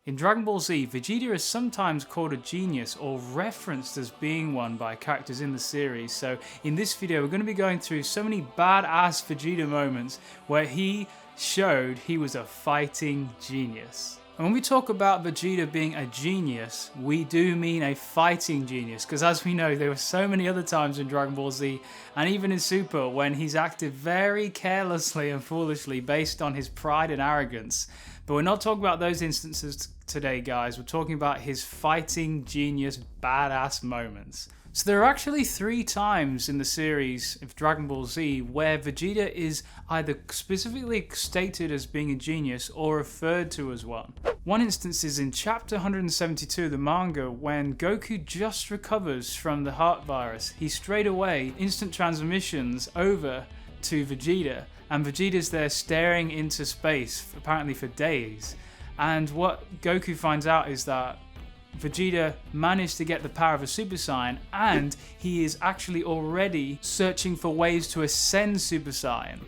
In Dragon Ball Z, Vegeta is sometimes called a genius or referenced as being one by characters in the series, so in this video we're going to be going through so many badass Vegeta moments where he showed he was a fighting genius. And when we talk about Vegeta being a genius, we do mean a fighting genius, because as we know there were so many other times in Dragon Ball Z and even in Super when he's acted very carelessly and foolishly based on his pride and arrogance. But we're not talking about those instances today, guys. We're talking about his fighting genius badass moments. So there are actually 3 times in the series of Dragon Ball Z where Vegeta is either specifically stated as being a genius or referred to as one. One instance is in chapter 172 of the manga when Goku just recovers from the heart virus. He straight away instant transmissions over to Vegeta, and Vegeta's there staring into space apparently for days. And what Goku finds out is that Vegeta managed to get the power of a Super Saiyan, and he is actually already searching for ways to ascend Super Saiyan.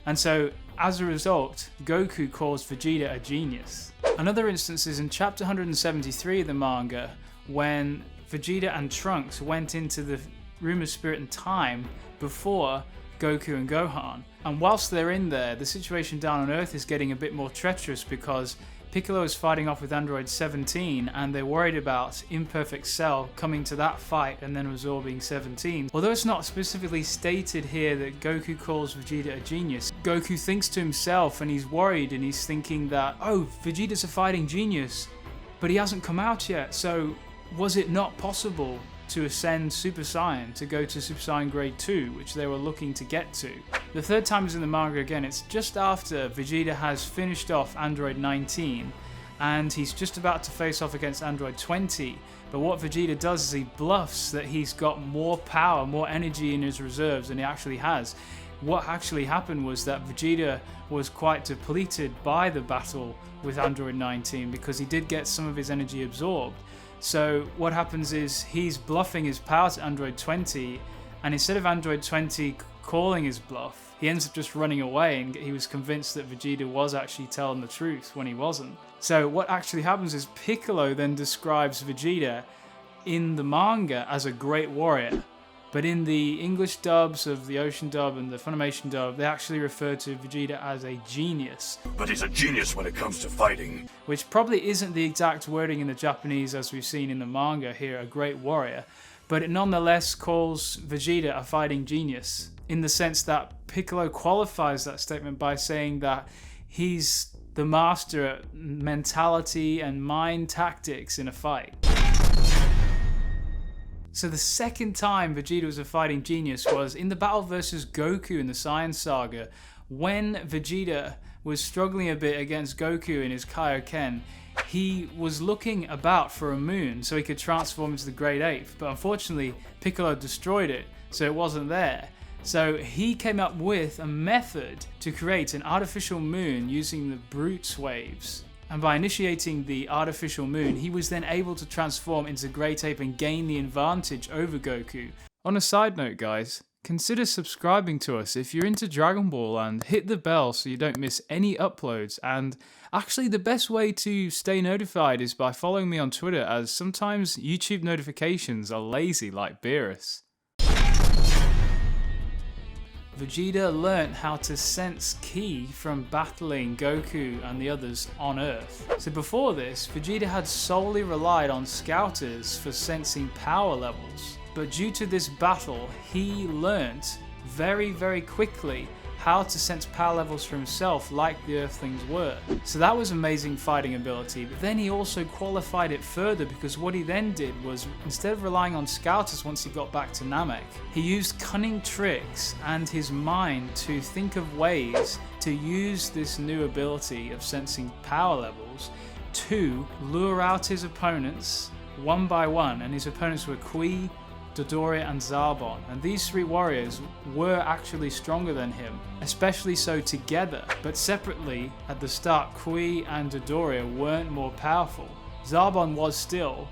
And so, as a result, Goku calls Vegeta a genius. Another instance is in chapter 173 of the manga when Vegeta and Trunks went into the Room of Spirit and Time before Goku and Gohan. And whilst they're in there, the situation down on Earth is getting a bit more treacherous because Piccolo is fighting off with Android 17 and they're worried about Imperfect Cell coming to that fight and then absorbing 17. Although it's not specifically stated here that Goku calls Vegeta a genius, Goku thinks to himself and he's worried and he's thinking that, oh, Vegeta's a fighting genius, but he hasn't come out yet, so was it not possible to ascend Super Saiyan, to go to Super Saiyan Grade 2, which they were looking to get to. The third time is in the manga again. It's just after Vegeta has finished off Android 19 and he's just about to face off against Android 20, but what Vegeta does is he bluffs that he's got more power, more energy in his reserves than he actually has. What actually happened was that Vegeta was quite depleted by the battle with Android 19 because he did get some of his energy absorbed. So what happens is he's bluffing his power to Android 20, and instead of Android 20 calling his bluff, he ends up just running away, and he was convinced that Vegeta was actually telling the truth when he wasn't. So what actually happens is Piccolo then describes Vegeta in the manga as a great warrior, but in the English dubs of the Ocean dub and the Funimation dub, they actually refer to Vegeta as a genius. But he's a genius when it comes to fighting. Which probably isn't the exact wording in the Japanese as we've seen in the manga here, a great warrior, but it nonetheless calls Vegeta a fighting genius, in the sense that Piccolo qualifies that statement by saying that he's the master at mentality and mind tactics in a fight. So the second time Vegeta was a fighting genius was in the battle versus Goku in the Saiyan saga, when Vegeta was struggling a bit against Goku in his Kaioken. He was looking about for a moon so he could transform into the Great Ape, but unfortunately Piccolo destroyed it, so it wasn't there. So he came up with a method to create an artificial moon using the Brute waves. And by initiating the artificial moon, he was then able to transform into Great Ape and gain the advantage over Goku. On a side note, guys, consider subscribing to us if you're into Dragon Ball, and hit the bell so you don't miss any uploads. And actually the best way to stay notified is by following me on Twitter, as sometimes YouTube notifications are lazy like Beerus. Vegeta learnt how to sense ki from battling Goku and the others on Earth. So before this, Vegeta had solely relied on scouters for sensing power levels. But due to this battle, he learnt very, very quickly how to sense power levels for himself like the Earthlings were. So that was amazing fighting ability, but then he also qualified it further, because what he then did was, instead of relying on scouters once he got back to Namek, he used cunning tricks and his mind to think of ways to use this new ability of sensing power levels to lure out his opponents one by one, and his opponents were Kui, Dodoria and Zarbon, and these 3 warriors were actually stronger than him, especially so together, but separately at the start Kui and Dodoria weren't more powerful. Zarbon was still,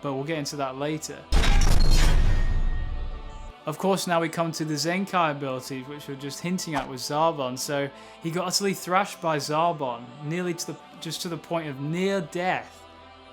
but we'll get into that later. Of course, now we come to the Zenkai ability, which we're just hinting at with Zarbon. So he got utterly thrashed by Zarbon, nearly just to the point of near death.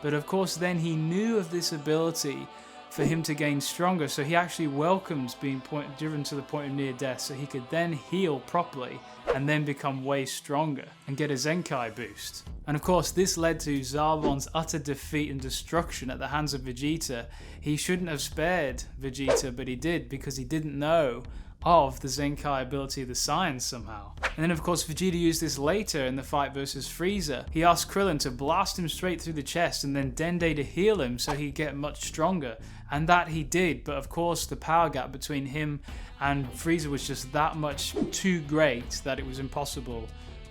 But of course, then he knew of this ability for him to gain stronger, so he actually welcomed being driven to the point of near death, so he could then heal properly and then become way stronger and get a Zenkai boost. And of course, this led to Zarbon's utter defeat and destruction at the hands of Vegeta. He shouldn't have spared Vegeta, but he did, because he didn't know of the Zenkai ability of the Saiyans somehow. And then of course Vegeta used this later in the fight versus Frieza. He asked Krillin to blast him straight through the chest and then Dende to heal him so he'd get much stronger. And that he did, but of course the power gap between him and Frieza was just that much too great that it was impossible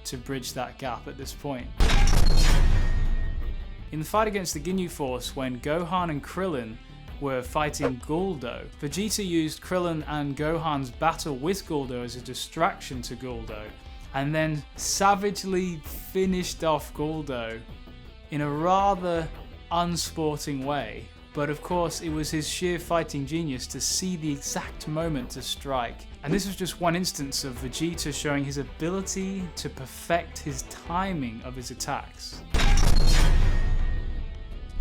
to bridge that gap at this point. In the fight against the Ginyu Force, when Gohan and Krillin were fighting Guldo, Vegeta used Krillin and Gohan's battle with Guldo as a distraction to Guldo, and then savagely finished off Guldo in a rather unsporting way. But of course, it was his sheer fighting genius to see the exact moment to strike. And this was just one instance of Vegeta showing his ability to perfect his timing of his attacks.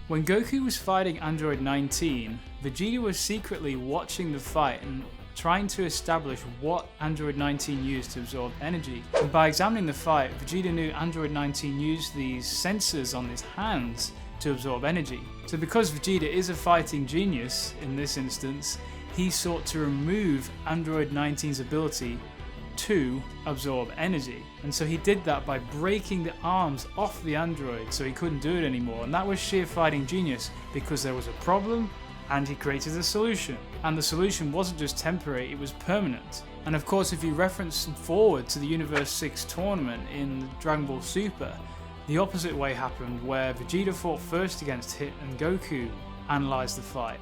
When Goku was fighting Android 19, Vegeta was secretly watching the fight and trying to establish what Android 19 used to absorb energy. And by examining the fight, Vegeta knew Android 19 used these sensors on his hands to absorb energy. So because Vegeta is a fighting genius in this instance, he sought to remove Android 19's ability to absorb energy. And so he did that by breaking the arms off the android so he couldn't do it anymore. And that was sheer fighting genius, because there was a problem and he created a solution. And the solution wasn't just temporary, it was permanent. And of course, if you reference forward to the Universe 6 tournament in Dragon Ball Super, the opposite way happened, where Vegeta fought first against Hit and Goku analysed the fight.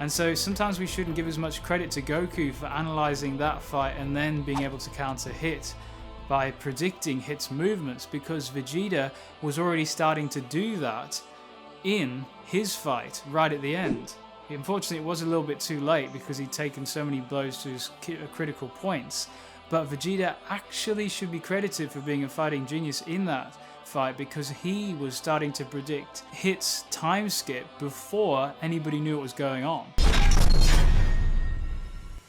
And so sometimes we shouldn't give as much credit to Goku for analysing that fight and then being able to counter Hit by predicting Hit's movements, because Vegeta was already starting to do that in his fight right at the end. Unfortunately, it was a little bit too late because he'd taken so many blows to his critical points. But Vegeta actually should be credited for being a fighting genius in that fight, because he was starting to predict Hit's time skip before anybody knew what was going on.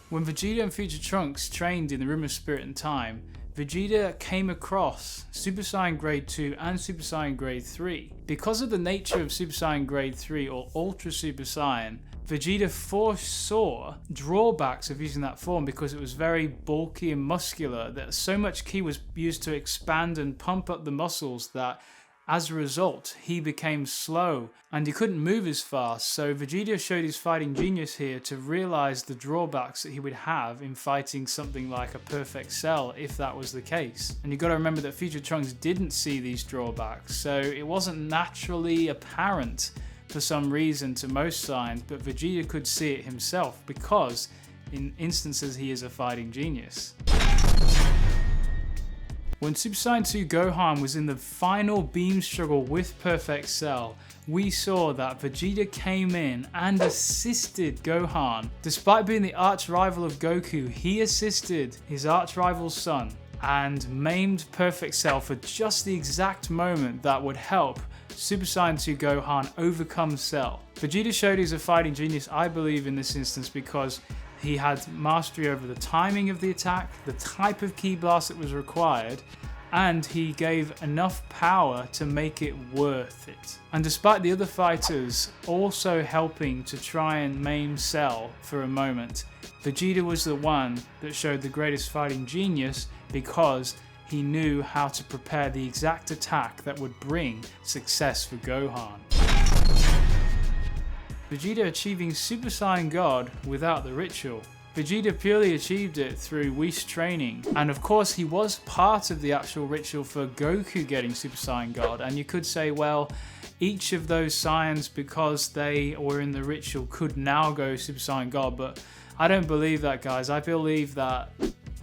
When Vegeta and Future Trunks trained in the Room of Spirit and Time, Vegeta came across Super Saiyan Grade 2 and Super Saiyan Grade 3. Because of the nature of Super Saiyan Grade 3 or Ultra Super Saiyan, Vegeta foresaw drawbacks of using that form because it was very bulky and muscular, that so much ki was used to expand and pump up the muscles that as a result he became slow and he couldn't move as fast. So Vegeta showed his fighting genius here to realize the drawbacks that he would have in fighting something like a Perfect Cell if that was the case. And you've got to remember that Future Trunks didn't see these drawbacks, so it wasn't naturally apparent for some reason to most Saiyans, but Vegeta could see it himself because in instances he is a fighting genius. When Super Saiyan 2 Gohan was in the final beam struggle with Perfect Cell, we saw that Vegeta came in and assisted Gohan. Despite being the arch rival of Goku, he assisted his arch rival's son and maimed Perfect Cell for just the exact moment that would help Super Saiyan 2 Gohan overcome Cell. Vegeta showed he's a fighting genius, I believe, in this instance because he had mastery over the timing of the attack, the type of ki blast that was required, and he gave enough power to make it worth it. And despite the other fighters also helping to try and maim Cell for a moment, Vegeta was the one that showed the greatest fighting genius because he knew how to prepare the exact attack that would bring success for Gohan. Vegeta achieving Super Saiyan God without the ritual. Vegeta purely achieved it through Whis training, and of course he was part of the actual ritual for Goku getting Super Saiyan God, and you could say, well, each of those Saiyans, because they were in the ritual, could now go Super Saiyan God, but I don't believe that, guys. I believe that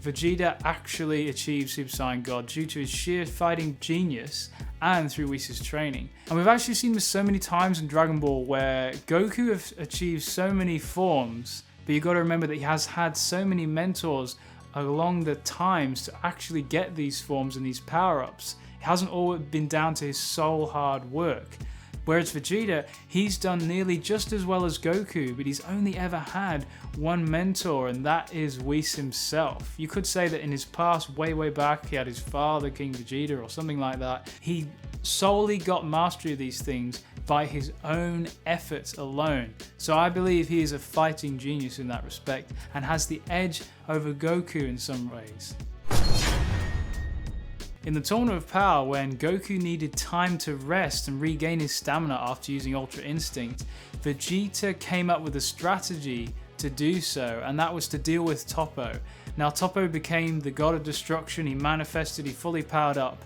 Vegeta actually achieved Super Saiyan God due to his sheer fighting genius and through Whis' training. And we've actually seen this so many times in Dragon Ball where Goku have achieved so many forms But you got to remember that he has had so many mentors along the times to actually get these forms and these power-ups. It hasn't all been down to his sole hard work. Whereas Vegeta, he's done nearly just as well as Goku, but he's only ever had one mentor, and that is Whis himself. You could say that in his past, way back, he had his father, King Vegeta, or something like that. He solely got mastery of these things by his own efforts alone. So I believe he is a fighting genius in that respect, and has the edge over Goku in some ways. In the Tournament of Power, when Goku needed time to rest and regain his stamina after using Ultra Instinct, Vegeta came up with a strategy to do so, and that was to deal with Toppo. Now Toppo became the god of destruction, he manifested, he fully powered up,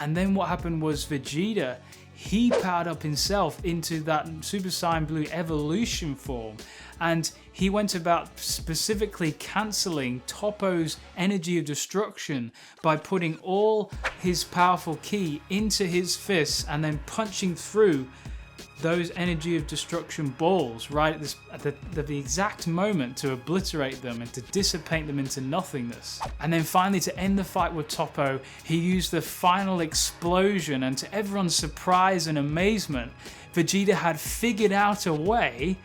and then what happened was Vegeta, he powered up himself into that Super Saiyan Blue evolution form, and he went about specifically cancelling Toppo's energy of destruction by putting all his powerful ki into his fists and then punching through those energy of destruction balls right at the exact moment to obliterate them and to dissipate them into nothingness. And then finally, to end the fight with Toppo, he used the final explosion, and to everyone's surprise and amazement, Vegeta had figured out a way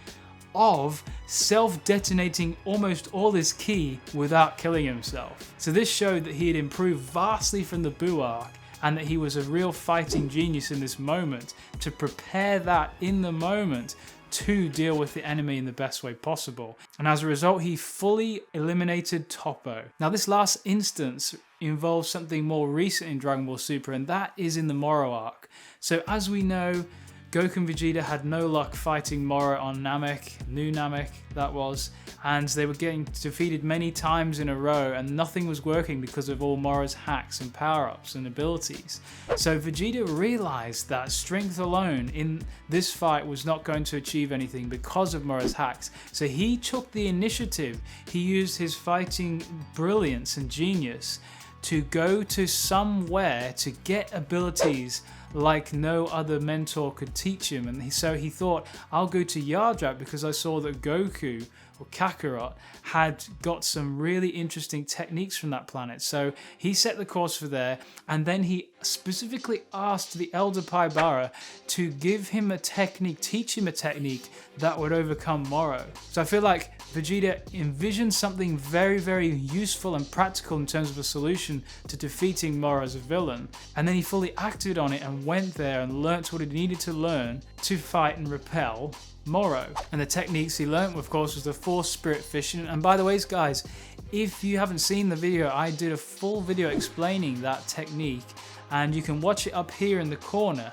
of self-detonating almost all his ki without killing himself. So this showed that he had improved vastly from the Buu arc, and that he was a real fighting genius in this moment to prepare that in the moment to deal with the enemy in the best way possible. And as a result, he fully eliminated Toppo. Now this last instance involves something more recent in Dragon Ball Super, and that is in the Moro arc. So as we know, Goku and Vegeta had no luck fighting Moro on Namek, New Namek that was, and they were getting defeated many times in a row, and nothing was working because of all Moro's hacks and power-ups and abilities. So Vegeta realized that strength alone in this fight was not going to achieve anything because of Moro's hacks. So he took the initiative, he used his fighting brilliance and genius to go to somewhere to get abilities like no other mentor could teach him. And so he thought, I'll go to Yardrat because I saw that Goku or Kakarot had got some really interesting techniques from that planet. So he set the course for there, and then he specifically asked the Elder Paibara to give him a technique, teach him a technique that would overcome Moro. So I feel like Vegeta envisioned something very useful and practical in terms of a solution to defeating Moro as a villain, and then he fully acted on it and went there and learnt what he needed to learn to fight and repel Moro. And the techniques he learnt, of course, was the Force Spirit Fission. And by the way, guys, if you haven't seen the video, I did a full video explaining that technique, and you can watch it up here in the corner.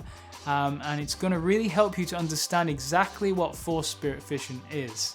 And it's going to really help you to understand exactly what Force Spirit Fission is.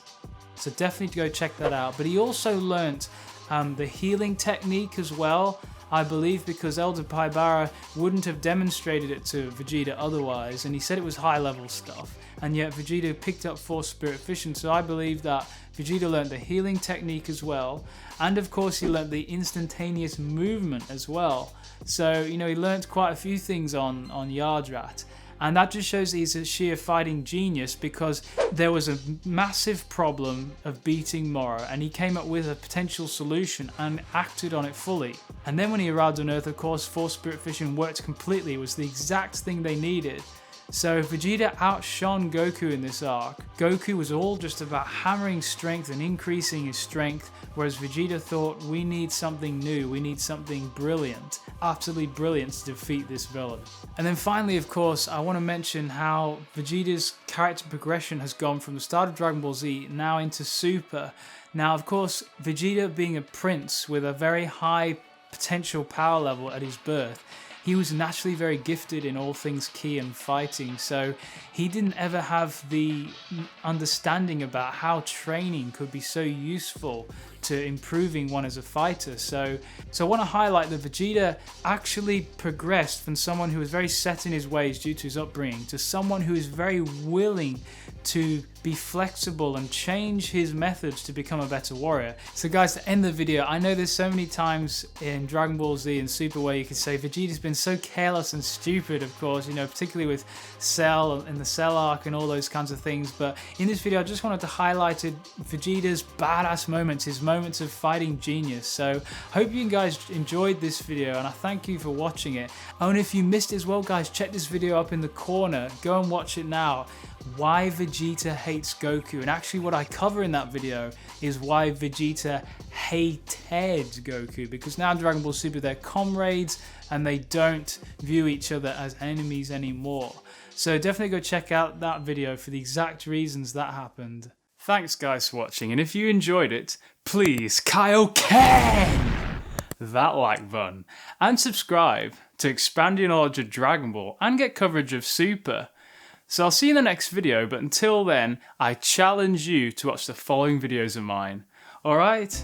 So definitely go check that out. But he also learnt the healing technique as well, I believe, because Elder Paibara wouldn't have demonstrated it to Vegeta otherwise, and he said it was high level stuff, and yet Vegeta picked up Force Spirit Fission. So I believe that Vegeta learnt the healing technique as well, and of course he learnt the instantaneous movement as well. So, you know, he learnt quite a few things on Yardrat. And that just shows that he's a sheer fighting genius, because there was a massive problem of beating Moro, and he came up with a potential solution and acted on it fully. And then when he arrived on Earth, of course, Force Spirit Fission worked completely. It was the exact thing they needed. So Vegeta outshone Goku in this arc. Goku was all just about hammering strength and increasing his strength, whereas Vegeta thought, we need something new, we need something brilliant, utterly brilliant to defeat this villain. And then finally, of course, I want to mention how Vegeta's character progression has gone from the start of Dragon Ball Z now into Super. Now, of course, Vegeta being a prince with a very high potential power level at his birth, he was naturally very gifted in all things ki and fighting, so he didn't ever have the understanding about how training could be so useful to improving one as a fighter. So I want to highlight that Vegeta actually progressed from someone who was very set in his ways due to his upbringing to someone who is very willing to be flexible and change his methods to become a better warrior. So guys, to end the video, I know there's so many times in Dragon Ball Z and Super where you could say Vegeta's been so careless and stupid, of course, you know, particularly with Cell and the Cell arc and all those kinds of things. But in this video, I just wanted to highlight Vegeta's badass moments, his moments of fighting genius. So hope you guys enjoyed this video, and I thank you for watching it. Oh, and if you missed it as well, guys, check this video up in the corner. Go and watch it now. Why Vegeta hates Goku, and actually what I cover in that video is why Vegeta hated Goku, because now in Dragon Ball Super they're comrades and they don't view each other as enemies anymore. So definitely go check out that video for the exact reasons that happened. Thanks guys for watching, and if you enjoyed it, please Kaioshin that like button and subscribe to expand your knowledge of Dragon Ball and get coverage of Super. So I'll see you in the next video, but until then, I challenge you to watch the following videos of mine. Alright?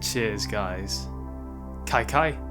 Cheers, guys. Kai Kai.